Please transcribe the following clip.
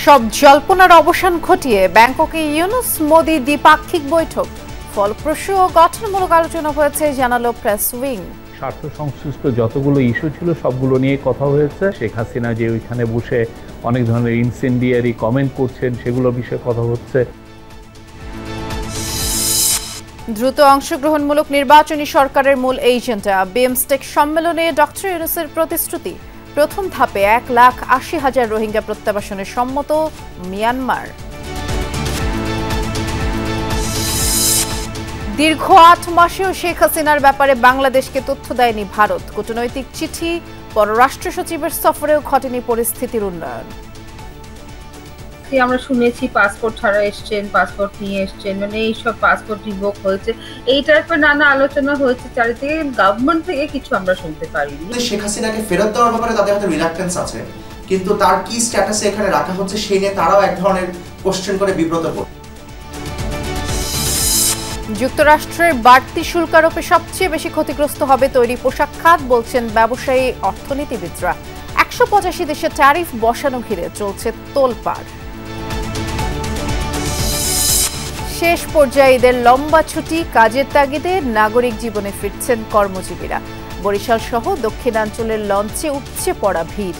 সব জল্পনার অবসান ঘটিয়ে ব্যাংককে ইউনুস মোদি দ্বিপাক্ষিক বৈঠক ফলপ্রসূ ও গঠনমূলক আলোচনা হয়েছে জানালো প্রেস উইং। স্বার্থ সংশ্লিষ্ট যতগুলো ইস্যু ছিল সবগুলো নিয়ে কথা হয়েছে। শেখ হাসিনা যে ওইখানে বসে অনেক ধরনের ইনসেন্ডিয়ারি কমেন্ট করছেন সেগুলো বিষয়ে কথা হচ্ছে। দ্রুত অংশগ্রহণমূলক নির্বাচনী সরকারের মূল এজেন্ডা বিমস্টেক সম্মেলনে ডক্টর ইউনুসের প্রতিশ্রুতি। প্রথম ধাপে 1,80,000 রোহিঙ্গা প্রত্যাবাসনে সম্মত মিয়ানমার। দীর্ঘ 8 মাসেও শেখ হাসিনার ব্যাপারে বাংলাদেশকে তথ্য দেয়নি ভারত। কূটনৈতিক চিঠি, পররাষ্ট্র সচিবের সফরেও ঘটেনি পরিস্থিতির উন্নয়ন। আমরা শুনেছি পাসপোর্ট ছাড়া এসছেন, পাসপোর্ট নিয়ে এসছেন, মানে এইসব পাসপোর্ট রিভোক হয়েছে, এই টাইপের নানা আলোচনা হয়েছে চারিদিকে। গভর্নমেন্ট থেকে কিছু আমরা শুনতে পারিনি। শেখ হাসিনাকে ফেরত দেওয়ার ব্যাপারে তাদের হাতে রিলাক্টেন্স আছে, কিন্তু তার কি স্ট্যাটাসে এখানে রাখা হচ্ছে সেই নিয়ে তারাও এক ধরনের কোশ্চেন করে বিব্রত পড়ে। যুক্তরাষ্ট্রের বাড়তি শুল্ক আরোপে সবচেয়ে বেশি ক্ষতিগ্রস্ত হবে তৈরি পোশাক খাত, বলছেন ব্যবসায়ী অর্থনীতিবিদরা। 185 দেশে ট্যারিফ বসানো ঘিরে চলছে তোলপাড়। শেষ পর্যায়ে ঈদের লম্বা ছুটি, কাজের তাগিদে নাগরিক জীবনে ফিরছেন কর্মজীবীরা। বরিশাল সহ দক্ষিণাঞ্চলের লঞ্চে উপচে পড়া ভিড়।